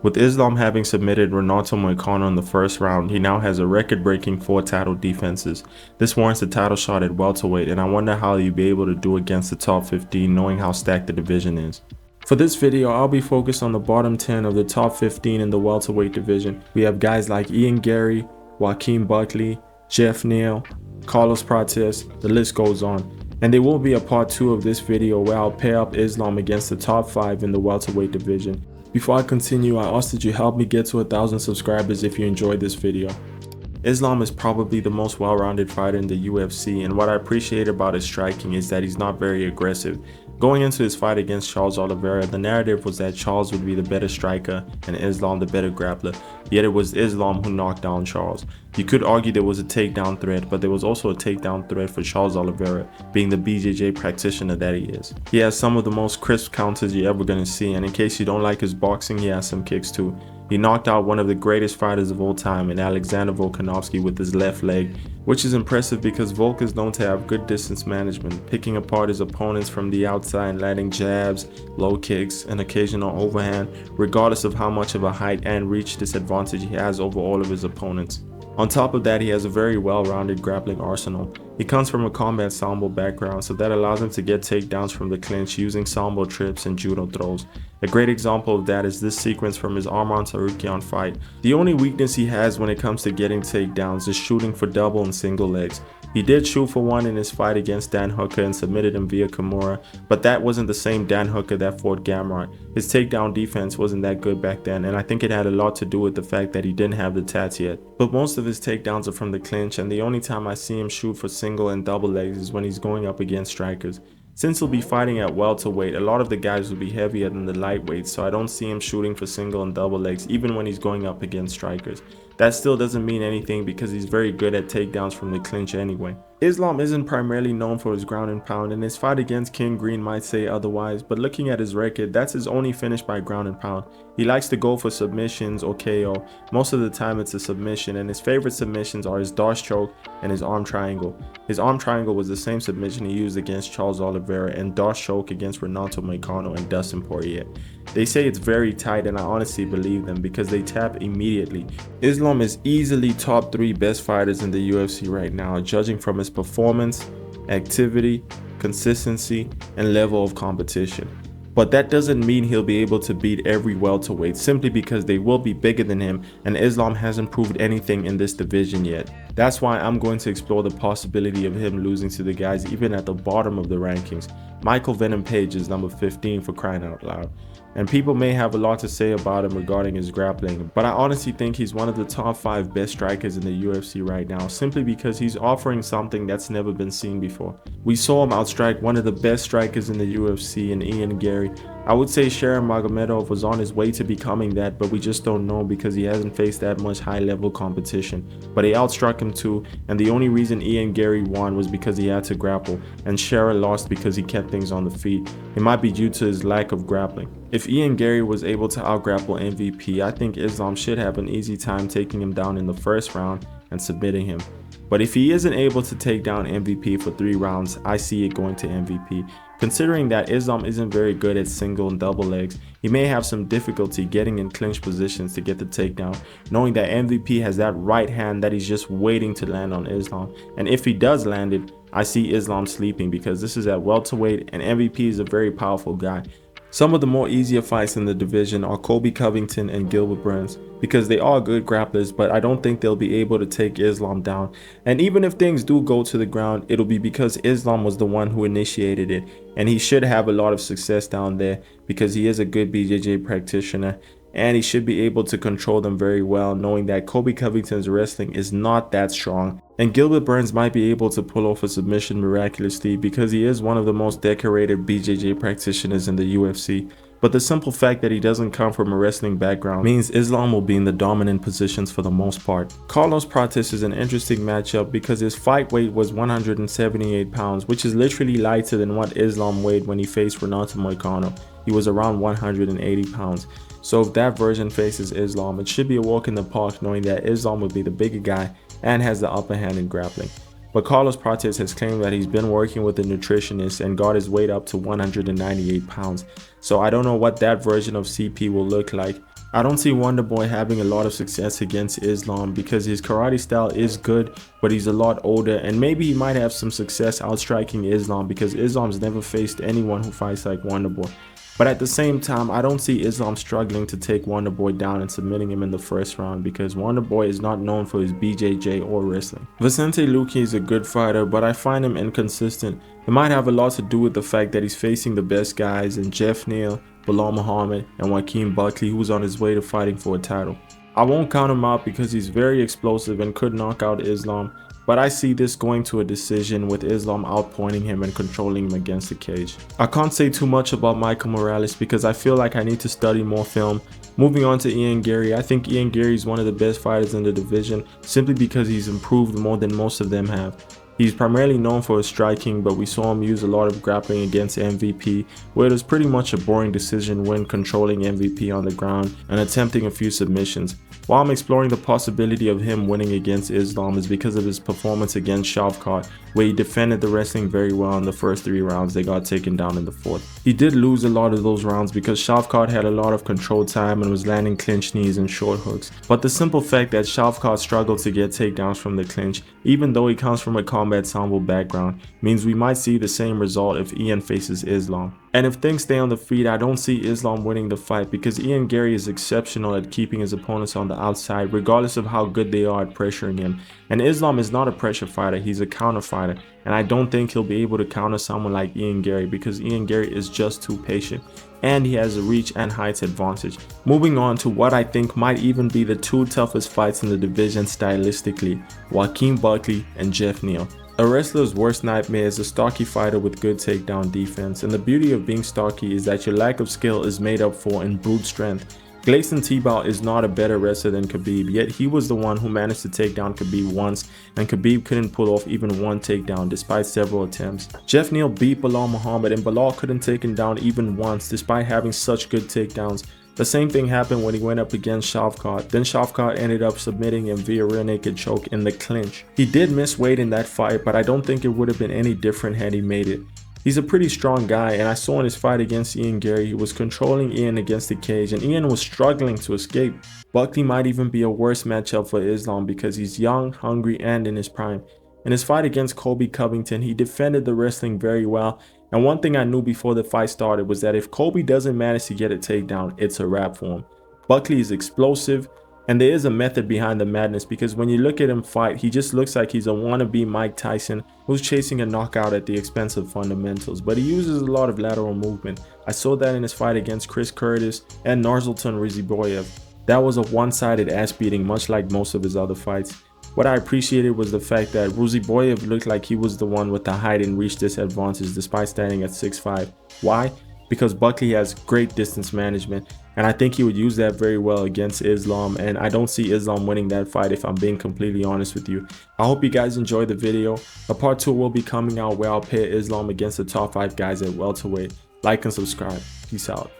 With Islam having submitted Renato Moicano in the first round, he now has a record-breaking 4 title defenses. This warrants a title shot at welterweight, and I wonder how he'll be able to do against the top 15 knowing how stacked the division is. For this video, I'll be focused on the bottom 10 of the top 15 in the welterweight division. We have guys like Ian Garry, Joaquin Buckley, Jeff Neal, Carlos Prates, the list goes on. And there will be a part 2 of this video where I'll pair up Islam against the top 5 in the welterweight division. Before I continue, I ask that you help me get to 1,000 subscribers if you enjoyed this video. Islam is probably the most well-rounded fighter in the UFC, and what I appreciate about his striking is that he's not very aggressive. Going into his fight against Charles Oliveira, the narrative was that Charles would be the better striker and Islam the better grappler, yet it was Islam who knocked down Charles. You could argue there was a takedown threat, but there was also a takedown threat for Charles Oliveira, being the BJJ practitioner that he is. He has some of the most crisp counters you're ever going to see, and in case you don't like his boxing, he has some kicks too. He knocked out one of the greatest fighters of all time in Alexander Volkanovski with his left leg, which is impressive because Volk is known to have good distance management, picking apart his opponents from the outside and landing jabs, low kicks, and occasional overhand, regardless of how much of a height and reach disadvantage he has over all of his opponents. On top of that, he has a very well-rounded grappling arsenal. He comes from a combat sambo background, so that allows him to get takedowns from the clinch using sambo trips and judo throws. A great example of that is this sequence from his Arman Tsarukyan fight. The only weakness he has when it comes to getting takedowns is shooting for double and single legs. He did shoot for one in his fight against Dan Hooker and submitted him via Kimura, but that wasn't the same Dan Hooker that fought Gamrot. His takedown defense wasn't that good back then, and I think it had a lot to do with the fact that he didn't have the tats yet. But most of his takedowns are from the clinch, and the only time I see him shoot for single and double legs is when he's going up against strikers. Since he'll be fighting at welterweight, a lot of the guys will be heavier than the lightweights, so I don't see him shooting for single and double legs even when he's going up against strikers. That still doesn't mean anything because he's very good at takedowns from the clinch anyway. Islam isn't primarily known for his ground and pound, and his fight against King Green might say otherwise, but looking at his record, that's his only finish by ground and pound. He likes to go for submissions or KO. Most of the time it's a submission, and his favorite submissions are his Darce choke and his arm triangle. His arm triangle was the same submission he used against Charles Oliveira and Darce choke against Renato Moicano and Dustin Poirier. They say it's very tight, and I honestly believe them because they tap immediately. Islam is easily top 3 best fighters in the UFC right now, judging from his performance, activity, consistency, and level of competition. But that doesn't mean he'll be able to beat every welterweight simply because they will be bigger than him, and Islam hasn't proved anything in this division yet. That's why I'm going to explore the possibility of him losing to the guys even at the bottom of the rankings. Michael Venom Page is number 15 for crying out loud. And people may have a lot to say about him regarding his grappling, but I honestly think he's one of the top 5 best strikers in the UFC right now, simply because he's offering something that's never been seen before. We saw him outstrike one of the best strikers in the UFC in Ian Garry. I would say Sharon Magomedov was on his way to becoming that, but we just don't know because he hasn't faced that much high-level competition. But he outstruck him too, and the only reason Ian Garry won was because he had to grapple, and Sharon lost because he kept things on the feet. It might be due to his lack of grappling. If Ian Garry was able to outgrapple MVP, I think Islam should have an easy time taking him down in the first round and submitting him. But if he isn't able to take down MVP for 3 rounds, I see it going to MVP. Considering that Islam isn't very good at single and double legs, he may have some difficulty getting in clinch positions to get the takedown, knowing that MVP has that right hand that he's just waiting to land on Islam. And if he does land it, I see Islam sleeping because this is at welterweight and MVP is a very powerful guy. Some of the more easier fights in the division are Colby Covington and Gilbert Burns because they are good grapplers, but I don't think they'll be able to take Islam down. And even if things do go to the ground, it'll be because Islam was the one who initiated it, and he should have a lot of success down there because he is a good BJJ practitioner, and he should be able to control them very well, knowing that Colby Covington's wrestling is not that strong. And Gilbert Burns might be able to pull off a submission miraculously because he is one of the most decorated BJJ practitioners in the UFC. But the simple fact that he doesn't come from a wrestling background means Islam will be in the dominant positions for the most part. Carlos Prates is an interesting matchup because his fight weight was 178 pounds, which is literally lighter than what Islam weighed when he faced Renato Moicano. He was around 180 pounds. So if that version faces Islam, it should be a walk in the park knowing that Islam will be the bigger guy and has the upper hand in grappling. But Carlos Prates has claimed that he's been working with a nutritionist and got his weight up to 198 pounds. So I don't know what that version of CP will look like, I don't see Wonderboy having a lot of success against Islam because his karate style is good, but he's a lot older, and maybe he might have some success outstriking Islam because Islam's never faced anyone who fights like Wonderboy. But at the same time, I don't see Islam struggling to take Wonderboy down and submitting him in the first round because Wonderboy is not known for his BJJ or wrestling. Vicente Luque is a good fighter, but I find him inconsistent. It might have a lot to do with the fact that he's facing the best guys in Jeff Neal, Bilal Muhammad, and Joaquin Buckley, who's on his way to fighting for a title. I won't count him out because he's very explosive and could knock out Islam, but I see this going to a decision with Islam outpointing him and controlling him against the cage. I can't say too much about Michael Morales because I feel like I need to study more film. Moving on to Ian Garry, I think Ian Garry is one of the best fighters in the division simply because he's improved more than most of them have. He's primarily known for his striking, but we saw him use a lot of grappling against MVP, where it was pretty much a boring decision when controlling MVP on the ground and attempting a few submissions. While I'm exploring the possibility of him winning against Islam is because of his performance against Shavkat, where he defended the wrestling very well in the first 3 rounds. They got taken down in the 4th. He did lose a lot of those rounds because Shavkat had a lot of control time and was landing clinch knees and short hooks. But the simple fact that Shavkat struggled to get takedowns from the clinch, even though he comes from a combat sambo background, means we might see the same result if Ian faces Islam. And if things stay on the feet, I don't see Islam winning the fight because Ian Garry is exceptional at keeping his opponents on the outside regardless of how good they are at pressuring him. And Islam is not a pressure fighter, he's a counter fighter. And I don't think he'll be able to counter someone like Ian Garry because Ian Garry is just too patient. And he has a reach and heights advantage. Moving on to what I think might even be the 2 toughest fights in the division stylistically, Joaquin Buckley and Jeff Neal. A wrestler's worst nightmare is a stocky fighter with good takedown defense, and the beauty of being stocky is that your lack of skill is made up for in brute strength. Gleison Tibau is not a better wrestler than Khabib, yet he was the one who managed to take down Khabib once, and Khabib couldn't pull off even one takedown despite several attempts. Jeff Neal beat Bilal Muhammad, and Bilal couldn't take him down even once despite having such good takedowns. The same thing happened when he went up against Shavkat. Then Shavkat ended up submitting him via rear naked choke in the clinch. He did miss weight in that fight, but I don't think it would have been any different had he made it. He's a pretty strong guy, and I saw in his fight against Ian Garry, he was controlling Ian against the cage, and Ian was struggling to escape. Buckley might even be a worse matchup for Islam because he's young, hungry, and in his prime. In his fight against Colby Covington, he defended the wrestling very well, and one thing I knew before the fight started was that if Colby doesn't manage to get a takedown, it's a wrap for him. Buckley is explosive, and there is a method behind the madness because when you look at him fight, he just looks like he's a wannabe Mike Tyson who's chasing a knockout at the expense of fundamentals, but he uses a lot of lateral movement. I saw that in his fight against Chris Curtis and Nursultan Rizboyev. That was a one-sided ass beating, much like most of his other fights. What I appreciated was the fact that Rizboyev looked like he was the one with the height and reach disadvantage despite standing at 6'5". Why? Because Buckley has great distance management, and I think he would use that very well against Islam, and I don't see Islam winning that fight if I'm being completely honest with you. I hope you guys enjoyed the video. A part 2 will be coming out where I'll pair Islam against the top 5 guys at welterweight. Like and subscribe. Peace out.